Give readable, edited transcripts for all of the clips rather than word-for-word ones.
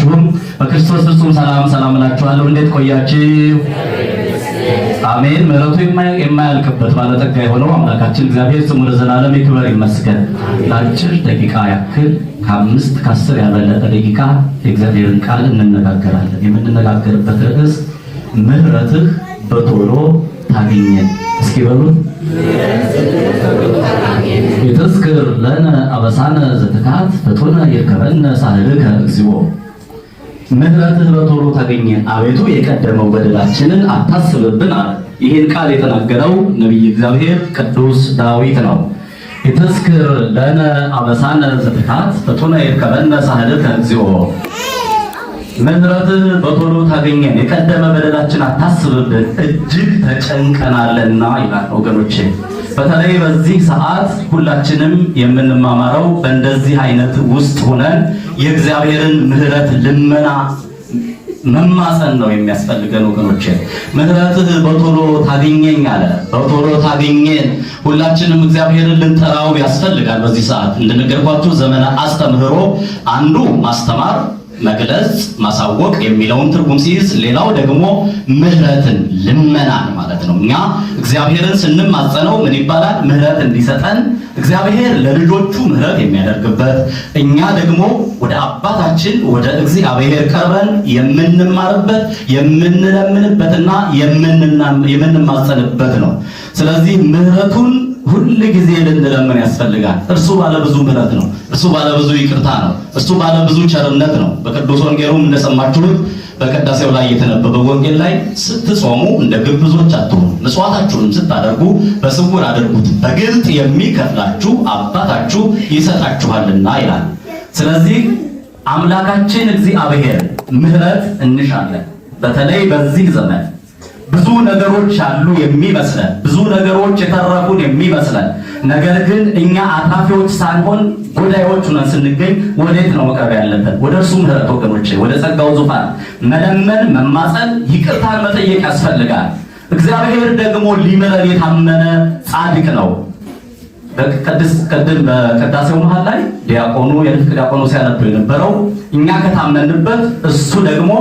ሁላችሁም በክርስቶስ ፍጹም ሰላም እላችኋለሁ። እንዴት ቆያችሁ? አሜን። ምሕረቱ የማያልቅበት ባለጠጋ የሆነው አምላካችን እግዚአብሔር ስሙ ለዘላለም ይክበር ይመስገን። ለአጭር ደቂቃ ያክል ከ5-10 ያበለጠ ደቂቃ የእግዚአብሔርን ቃል እንነጋገራለን። የምንነጋገርበት ርዕስ ምሕረትህ በቶሎ ታገኘን። እስኪ በሉ ይትዝክር ለነ አበሳነ ዘትካት ፍጡነ ይርከበነ ሳህልከ እግዚኦ። ምሕረትህ በቶሎ ታገኘን፣ አቤቱ የቀደመው በደላችንን አታስብብን አለ። ይህን ቃል የተናገረው ነቢይ እግዚአብሔር ቅዱስ ዳዊት ነው። ይትዝክር ለነ አበሳነ ዘትካት ፍጡነ ይርከበነ ሳህልከ እግዚኦ። ምሕረትህ በቶሎ ታገኘን፣ የቀደመ በደላችን አታስብብን፣ እጅግ ተጨንቀናልና ይላል። ወገኖቼ በተለይ በዚህ ሰዓት ሁላችንም የምንማማረው በእንደዚህ አይነት ውስጥ ሆነን የእግዚአብሔርን ምሕረት ልመና መማፀን ነው የሚያስፈልገን። ወገኖቼ ምሕረትህ በቶሎ ታገኘኝ አለ። በቶሎ ታገኘን። ሁላችንም እግዚአብሔርን ልንጠራው ያስፈልጋል። በዚህ ሰዓት እንደነገርኳችሁ ዘመነ አስተምህሮ አንዱ ማስተማር፣ መግለጽ፣ ማሳወቅ የሚለውን ትርጉም ሲይዝ፣ ሌላው ደግሞ ምሕረትን ልመናን ማለት ነው። እኛ እግዚአብሔርን ስንማጸነው ምን ይባላል? ምሕረት እንዲሰጠን እግዚአብሔር ለልጆቹ ምሕረት የሚያደርግበት፣ እኛ ደግሞ ወደ አባታችን ወደ እግዚአብሔር ቀርበን የምንማርበት የምንለምንበትና የምንማጸንበት ነው። ስለዚህ ምሕረቱን ሁል ጊዜ ልንለምን ያስፈልጋል። እርሱ ባለ ብዙ ምሕረት ነው። እርሱ ባለ ብዙ ይቅርታ ነው። እርሱ ባለ ብዙ ቸርነት ነው። በቅዱስ ወንጌሉም እንደሰማችሁት በቅዳሴው ላይ የተነበበው ወንጌል ላይ ስትጾሙ እንደ ግብዞች አትሁኑ፣ ምጽዋታችሁንም ስታደርጉ በስውር አድርጉት፣ በግልጥ የሚከፍላችሁ አባታችሁ ይሰጣችኋልና ይላል። ስለዚህ አምላካችን እግዚአብሔር ምሕረት እንሻለን። በተለይ በዚህ ዘመን ብዙ ነገሮች ያሉ የሚመስለን፣ ብዙ ነገሮች የተረፉን የሚመስለን፣ ነገር ግን እኛ አትራፊዎች ሳንሆን ጎዳዮች ሆነን ስንገኝ ወዴት ነው መቅረብ ያለብን? ወደ እርሱ ምሕረት ወገኖቼ፣ ወደ ጸጋው ዙፋን መለመን፣ መማፀን፣ ይቅርታን መጠየቅ ያስፈልጋል። እግዚአብሔር ደግሞ ሊምረን የታመነ ጻድቅ ነው። ቅድም በቅዳሴው መሃል ላይ ዲያቆኑ የልፍቅ ዲያቆኑ ሲያነብ የነበረው እኛ ከታመንበት እሱ ደግሞ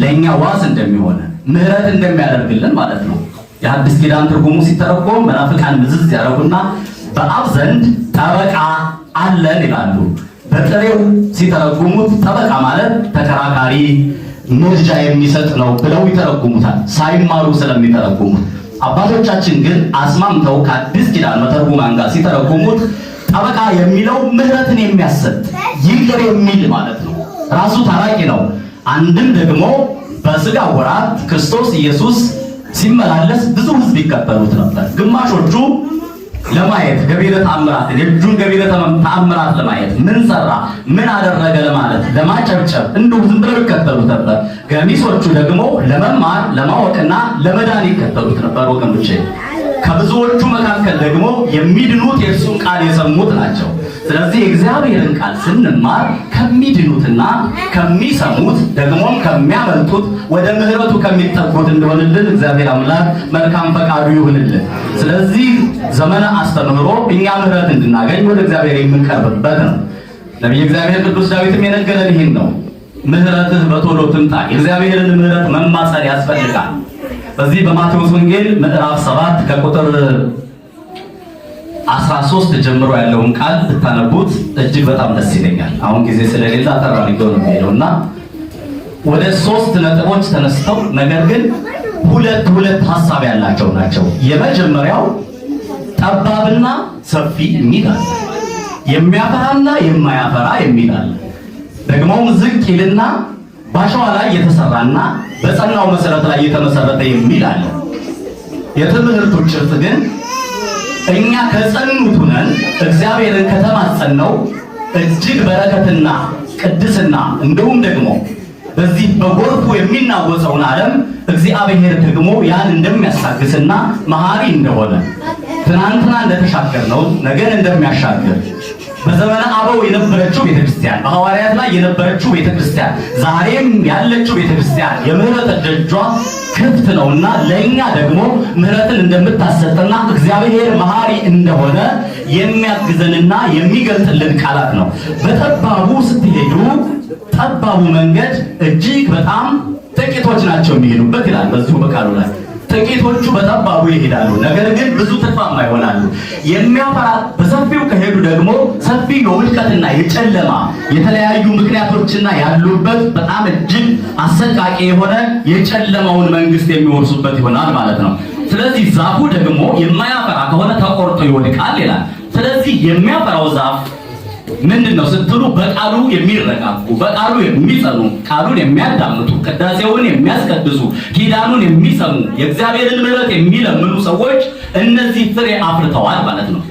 ለእኛ ዋስ እንደሚሆነ ምሕረት እንደሚያደርግልን ማለት ነው። የሐዲስ ኪዳን ትርጉሙ ሲተረጎም መናፍቃን ምዝዝ ያደረጉና በአብ ዘንድ ጠበቃ አለን ይላሉ። በጥሬው ሲተረጉሙት ጠበቃ ማለት ተከራካሪ፣ ምርጫ የሚሰጥ ነው ብለው ይተረጉሙታል፣ ሳይማሩ ስለሚተረጉሙት። አባቶቻችን ግን አስማምተው ከአዲስ ኪዳን መተርጉማን ጋር ሲተረጉሙት ጠበቃ የሚለው ምሕረትን የሚያሰጥ ይቅር የሚል ማለት ነው። ራሱ ታራቂ ነው። አንድም ደግሞ በሥጋ ወራት ክርስቶስ ኢየሱስ ሲመላለስ ብዙ ሕዝብ ይከተሉት ነበር። ግማሾቹ ለማየት ገቢረ ተአምራት የእጁን ገቢረ ተአምራት ለማየት ምን ሰራ ምን አደረገ ለማለት ለማጨብጨብ እንዲሁ ዝም ብለው ይከተሉት ነበር። ገሚሶቹ ደግሞ ለመማር ለማወቅና ለመዳን ይከተሉት ነበር። ወገኖቼ ከብዙዎቹ መካከል ደግሞ የሚድኑት የእርሱን ቃል የሰሙት ናቸው። ስለዚህ የእግዚአብሔርን ቃል ስንማር ከሚድኑትና ከሚሰሙት ደግሞም ከሚያመልጡት ወደ ምሕረቱ ከሚጠጉት እንደሆንልን እግዚአብሔር አምላክ መልካም ፈቃዱ ይሁንልን። ስለዚህ ዘመነ አስተምህሮ እኛ ምሕረት እንድናገኝ ወደ እግዚአብሔር የምንቀርብበት ነው። ነቢይ እግዚአብሔር ቅዱስ ዳዊትም የነገረን ይህን ነው። ምሕረትህ በቶሎ ትምጣ። የእግዚአብሔርን ምሕረት መማፀን ያስፈልጋል። በዚህ በማቴዎስ ወንጌል ምዕራፍ 7 ከቁጥር 13 ጀምሮ ያለውን ቃል ብታነቡት እጅግ በጣም ደስ ይለኛል። አሁን ጊዜ ስለሌለ አጠራርገው ነው የሚሄደውና ወደ 3 ነጥቦች ተነስተው ነገር ግን ሁለት ሐሳብ ያላቸው ናቸው። የመጀመሪያው ጠባብና ሰፊ የሚል አለ፣ የሚያፈራና የማያፈራ የሚል አለ፣ ደግሞም ዝቅ ይልና ባሸዋ ላይ የተሰራና በጸናው መሰረት ላይ የተመሰረተ የሚል አለ። የትምህርቱ ጭርጥ ግን እኛ ከጸኑት ሆነን እግዚአብሔርን ከተማጸነው እጅግ በረከትና ቅድስና እንዲሁም ደግሞ በዚህ በጎርፉ የሚናወፀውን ዓለም እግዚአብሔር ደግሞ ያን እንደሚያሳግስና መሐሪ እንደሆነ ትናንትና እንደተሻገርነው ነገን እንደሚያሻግር በዘመነ አበው የነበረችው ቤተክርስቲያን በሐዋርያት ላይ የነበረችው ቤተክርስቲያን ዛሬም ያለችው ቤተክርስቲያን የምህረት ደጇ ክፍት ነውና ለኛ ደግሞ ምህረትን እንደምታሰጥና እግዚአብሔር መሐሪ እንደሆነ የሚያግዘንና የሚገልጥልን ቃላት ነው። በጠባቡ ስትሄዱ ጠባቡ መንገድ እጅግ በጣም ጥቂቶች ናቸው የሚሄዱበት ይላል በዚሁ በቃሉ ላይ። ጥቂቶቹ በጠባቡ ይሄዳሉ፣ ነገር ግን ብዙ ትርፋማ ይሆናሉ። የሚያፈራ በሰፊው ከሄዱ ደግሞ ሰፊ የውድቀትና የጨለማ የተለያዩ ምክንያቶችና ያሉበት በጣም እጅግ አሰቃቂ የሆነ የጨለማውን መንግስት የሚወርሱበት ይሆናል ማለት ነው። ስለዚህ ዛፉ ደግሞ የማያፈራ ከሆነ ተቆርጦ ይወድቃል ይላል። ስለዚህ የሚያፈራው ዛፍ ምንድነው ስትሉ በቃሉ የሚረጋጉ፣ በቃሉ የሚጸኑ፣ ቃሉን የሚያዳምጡ፣ ቅዳሴውን የሚያስቀድሱ፣ ኪዳኑን የሚሰሙ፣ የእግዚአብሔርን ምሕረት የሚለምኑ ሰዎች እነዚህ ፍሬ አፍርተዋል ማለት ነው።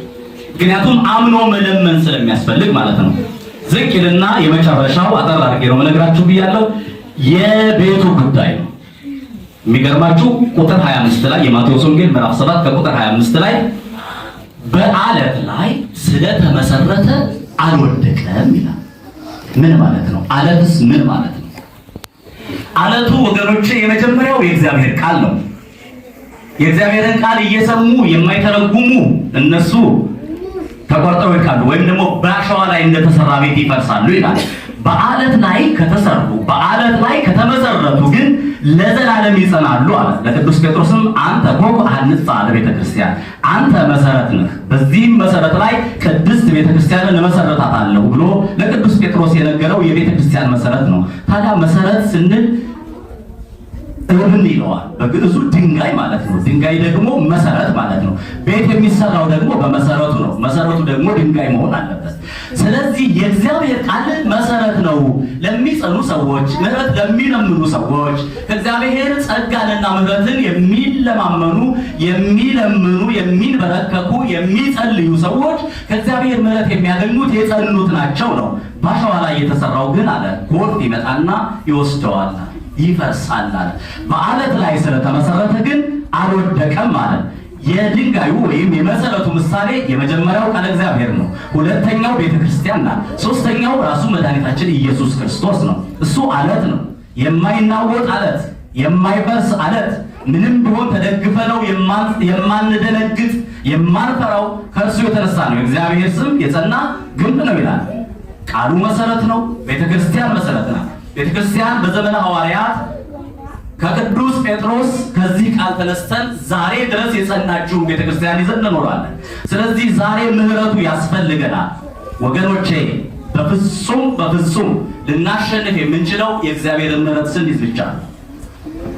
ምክንያቱም አምኖ መለመን ስለሚያስፈልግ ማለት ነው። ዝቅ ይልና የመጨረሻው አጠር አድርጌ ነው መነግራችሁ ብያለሁ፣ የቤቱ ጉዳይ ነው። የሚገርማችሁ ቁጥር 25 ላይ የማቴዎስ ወንጌል ምዕራፍ 7 ከቁጥር 25 ላይ በዓለት ላይ ስለተመሰረተ አልወደቀም ይላል። ምን ማለት ነው? ዓለትስ ምን ማለት ነው? ዓለቱ ወገኖቼ የመጀመሪያው የእግዚአብሔር ቃል ነው። የእግዚአብሔርን ቃል እየሰሙ የማይተረጉሙ እነሱ ተቆርጠው ይካሉ ወይም ደግሞ በአሸዋ ላይ እንደተሰራ ቤት ይፈርሳሉ ይላል። በዓለት ላይ ከተሰሩ በዓለት ላይ ከተመሰረቱ ግን ለዘላለም ይጸናሉ አለ። ለቅዱስ ጴጥሮስም አንተ ኮከብ አንጻ ለቤተ ክርስቲያን፣ አንተ መሰረት ነህ፣ በዚህም መሰረት ላይ ቅድስት ቤተ ክርስቲያንን እመሰርታታለሁ ብሎ ለቅዱስ ጴጥሮስ የነገረው የቤተ ክርስቲያን መሰረት ነው። ታዲያ መሰረት ስንል እብን ይለዋል በግዕዙ ድንጋይ ማለት ነው። ድንጋይ ደግሞ መሰረት ማለት ነው። ቤት የሚሰራው ደግሞ በመሰረቱ ነው። መሰረቱ ደግሞ ድንጋይ መሆን አለበት። ስለዚህ የእግዚአብሔር ቃል መሰረት ነው ለሚጸኑ ሰዎች፣ ምሕረት ለሚለምኑ ሰዎች፣ ከእግዚአብሔር ጸጋንና ምሕረትን የሚለማመኑ የሚለምኑ፣ የሚንበረከኩ፣ የሚጸልዩ ሰዎች ከእግዚአብሔር ምሕረት የሚያገኙት የጸኑት ናቸው ነው። በአሸዋ ላይ የተሰራው ግን አለ ጎርፍ ይመጣና ይወስደዋል፣ ይፈርሳል አለ። በዓለት ላይ ስለተመሰረተ ግን አልወደቀም ማለት። የድንጋዩ ወይም የመሰረቱ ምሳሌ የመጀመሪያው ቃል እግዚአብሔር ነው። ሁለተኛው ቤተክርስቲያን ናት። ሶስተኛው ራሱ መድኃኒታችን ኢየሱስ ክርስቶስ ነው። እሱ ዓለት ነው፣ የማይናወጥ ዓለት፣ የማይፈርስ ዓለት፣ ምንም ቢሆን ተደግፈ ነው የማንደነግጥ የማንፈራው ከእርሱ የተነሳ ነው። የእግዚአብሔር ስም የጸና ግንብ ነው ይላል ቃሉ። መሰረት ነው። ቤተክርስቲያን መሰረት ናት። ቤተክርስቲያን በዘመነ ሐዋርያት ከቅዱስ ጴጥሮስ ከዚህ ቃል ተነስተን ዛሬ ድረስ የጸናችውን ቤተክርስቲያን ይዘን እንኖራለን። ስለዚህ ዛሬ ምሕረቱ ያስፈልገናል ወገኖቼ። በፍጹም ልናሸንፍ የምንችለው የእግዚአብሔርን ምሕረት ስንይዝ ብቻ ነው።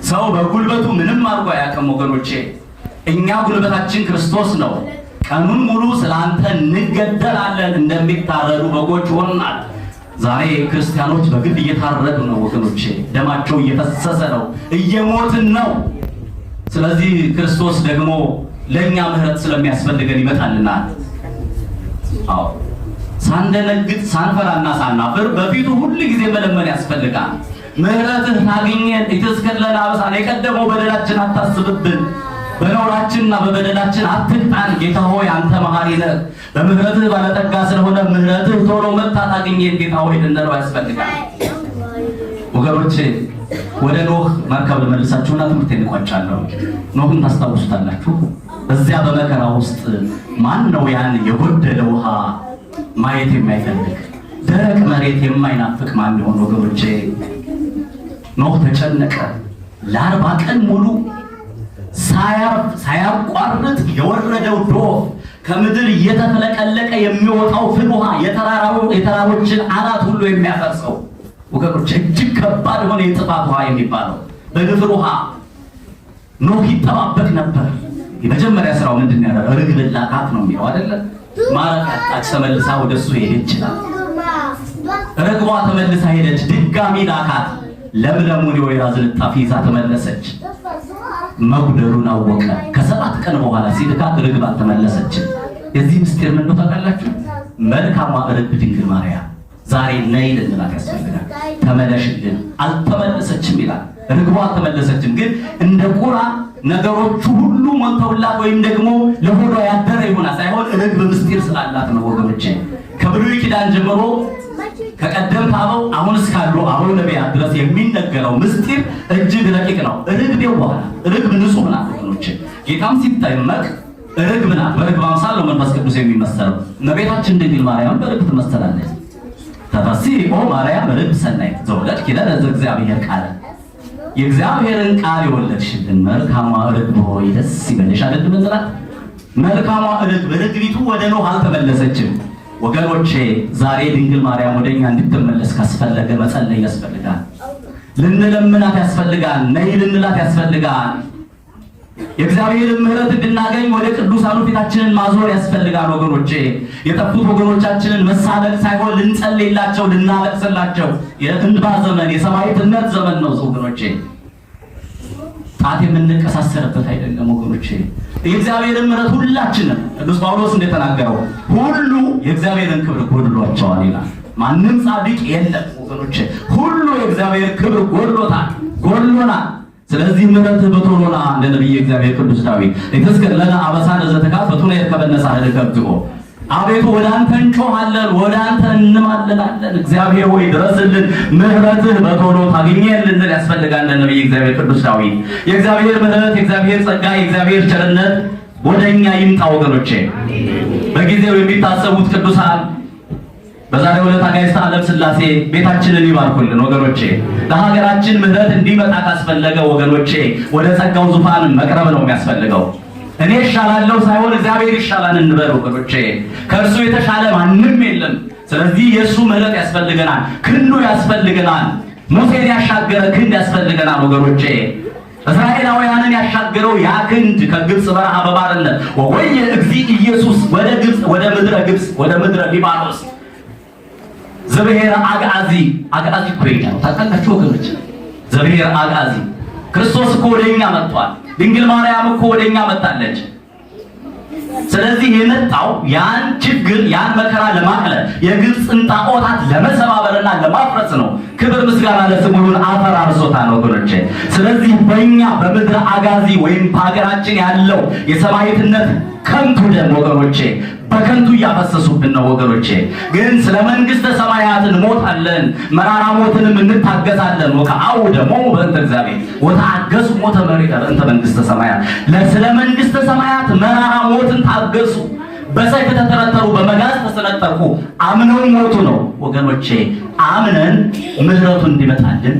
ሰው በጉልበቱ ምንም አድርጎ አያውቅም ወገኖቼ። እኛ ጉልበታችን ክርስቶስ ነው። ቀኑን ሙሉ ስለአንተ እንገደላለን፣ እንደሚታረዱ በጎች ሆነናል። ዛሬ ክርስቲያኖች በግፍ እየታረዱ ነው ወገኖቼ። ደማቸው እየፈሰሰ ነው፣ እየሞትን ነው። ስለዚህ ክርስቶስ ደግሞ ለኛ ምሕረት ስለሚያስፈልገን ይመጣልናል። አዎ ሳንደነግጥ ሳንፈራና ሳናፍር በፊቱ ሁሉ ጊዜ መለመን ያስፈልጋል። ምሕረትህ ታግኘን ኢትስከለና አበሳን፣ የቀደመው በደላችን አታስብብን፣ በነውራችንና በበደላችን አትቅጣን። ጌታ ሆይ አንተ መሐሪ ነህ፣ በምሕረትህ ባለጠጋ ስለሆነ ምሕረትህ ቶሎ መጥታ ታግኘን ጌታ ሆይ ልንለው ያስፈልጋል ወገኖቼ። ወደ ኖህ መርከብ ልመልሳችሁና ትምህርቴን እቋጫለሁ። ኖህን ታስታውሱታላችሁ። በዚያ በመከራ ውስጥ ማን ነው ያን የጎደለ ውሃ ማየት የማይፈልግ ደረቅ መሬት የማይናፍቅ ማን ይሆን ወገኖቼ? ኖህ ተጨነቀ። ለ40 ቀን ሙሉ ሳያቋርጥ የወረደው ዶፍ ከምድር እየተፈለቀለቀ የሚወጣው ፍል ውሃ የተራሮችን አናት ሁሉ የሚያፈርሰው ወገኖች እጅግ ከባድ የሆነ የጥፋት ውሃ የሚባለው በንፍር ውሃ ኖህ ይጠባበቅ ነበር። የመጀመሪያ ስራው ምንድን ነው? ርግብ ላካት ነው የሚለው አይደለ? ማረፊያ አጣች፣ ተመልሳ ወደሱ ሄደች ይላል። ርግቧ ተመልሳ ሄደች፣ ድጋሚ ላካት። ለምለሙን የወይራ ዝንጣፊ ይዛ ተመለሰች። መጉደሉን አወቀ። ከ7 ቀን በኋላ ሲልካት ርግብ አልተመለሰችም። የዚህ ምስጢር ምን ነው ታውቃላችሁ? መልካሟ ርግብ ድንግል ማርያም ዛሬ ነይ ልንላት ያስፈልጋል። ተመለሽልን። አልተመለሰችም ይላል። ርግቧ አልተመለሰችም፣ ግን እንደ ቁራ ነገሮቹ ሁሉ ሞልተውላት ወይም ደግሞ ለሆዷ ያደረ ይሆናል ሳይሆን ርግብ ምስጢር ስላላት ነው ወገኖቼ። ከብሉይ ኪዳን ጀምሮ ከቀደምት አበው አሁን እስካሉ አበው ነቢያት ድረስ የሚነገረው ምስጢር እጅግ ረቂቅ ነው። ርግብ የዋህ ናት። ርግብ ንጹህ ናት ወገኖቼ። ጌታም ሲጠመቅ ርግብ ናት። በርግብ አምሳል ነው መንፈስ ቅዱስ የሚመሰለው። እመቤታችን ድንግል ማርያም በርግብ ትመሰላለች። ተፈሥሒ ኦ ማርያም ርግብ ሰናይት ዘወለድኪ ለነ ዘእግዚአብሔር ቃል የእግዚአብሔርን ቃል የወለድሽልን መልካሟ ርግብ ሆይ ደስ ይበልሽ አይደል ምንላት መልካሟ ርግብ ርግቢቱ ወደ ኖህ አልተመለሰችም ወገኖቼ ዛሬ ድንግል ማርያም ወደኛ እንድትመለስ ካስፈለገ መጸለይ ያስፈልጋል ልንለምናት ያስፈልጋል ነይ ልንላት ያስፈልጋል የእግዚአብሔርን ምሕረት እንድናገኝ ወደ ቅዱሳኑ ፊታችንን ማዞር ያስፈልጋል ወገኖቼ የጠፉት ወገኖቻችንን መሳለቅ ሳይሆን ልንጸልይላቸው ልናለቅስላቸው የእንባ ዘመን የሰማዕትነት ዘመን ነው ወገኖቼ ጣት የምንቀሳሰርበት አይደለም ወገኖቼ የእግዚአብሔርን ምሕረት ሁላችንም ቅዱስ ጳውሎስ እንደተናገረው ሁሉ የእግዚአብሔርን ክብር ጎድሏቸዋል ይላል ማንም ጻድቅ የለም ወገኖቼ ሁሉ የእግዚአብሔር ክብር ጎድሎናል ስለዚህ ምሕረትህ በቶሎና እንደ ነብይ እግዚአብሔር ቅዱስ ዳዊት ለተስከር ለና አበሳነ ዘተካፈቱና የከበነሳ ህደከብትቆ አቤቱ ወደ አንተ እንጮሃለን ወደ አንተ እንማልላለን እግዚአብሔር ሆይ ድረስልን ምሕረትህ በቶሎ ታገኘልን ያስፈልጋል እንደ ነብይ እግዚአብሔር ቅዱስ ዳዊት የእግዚአብሔር ምሕረት የእግዚአብሔር ጸጋ የእግዚአብሔር ቸርነት ወደኛ ይምጣ ወገኖቼ በጊዜው የሚታሰቡት ቅዱሳን በዛሬው ዕለት አጋዕዝተ ዓለም ሥላሴ ቤታችንን ይባርኩልን ወገኖቼ ለሀገራችን ምሕረት እንዲመጣ ካስፈለገ ወገኖቼ ወደ ጸጋው ዙፋን መቅረብ ነው የሚያስፈልገው እኔ ይሻላለሁ ሳይሆን እግዚአብሔር ይሻላል እንበል ወገኖቼ ከእርሱ የተሻለ ማንም የለም ስለዚህ የእሱ ምሕረት ያስፈልገናል ክንዱ ያስፈልገናል ሙሴን ያሻገረ ክንድ ያስፈልገናል ወገኖቼ እስራኤላውያንን ያሻገረው ያ ክንድ ከግብጽ በረሃ በባርነት ወወየ እግዚእ ኢየሱስ ወደ ግብጽ ወደ ምድረ ሊባኖስ ዘብሔር አጋዚ ኮይና ታውቃላችሁ ወገኖች ዘብሔር አጋዚ ክርስቶስ እኮ ወደኛ መጥቷል ድንግል ማርያም እኮ ወደኛ መጣለች ስለዚህ የመጣው ያን ችግር ያን መከራ ለማቅለል የግብጽን ጣዖታት ለመሰባበርና ለማፍረስ ነው ክብር ምስጋና ለስሙ ይሁን አፈራርሶታል ወገኖቼ ስለዚህ በእኛ በምድረ አጋዚ ወይም በሀገራችን ያለው የሰማዕትነት ከንቱ ደም ወገኖቼ በከንቱ ያፈሰሱብን ነው ወገኖቼ ግን ስለ መንግስተ ሰማያት እንሞታለን መራራ ሞትንም እንታገሳለን ወከአው ደሞ በእንተ እግዚአብሔር ወታገሱ ሞተ መሪር እንተ መንግስተ ሰማያት ለስለ መንግስተ ሰማያት መራራ ሞትን ታገሱ በሰይፍ ተተረተሩ በመጋዝ ተሰነጠቁ አምነው ሞቱ ነው ወገኖቼ አምነን ምሕረቱ እንዲመጣልን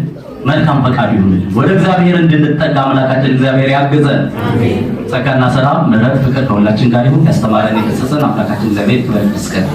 መልካም ፈቃድ ይሁንልን ወደ እግዚአብሔር እንድንጠጋ አምላካችን እግዚአብሔር ያግዘን አሜን ጸጋና ሰላም ምሕረት ፍቅር ከሁላችን ጋር ይሁን ያስተማረን የገሰጸን አምላካችን እግዚአብሔር ይመስገን።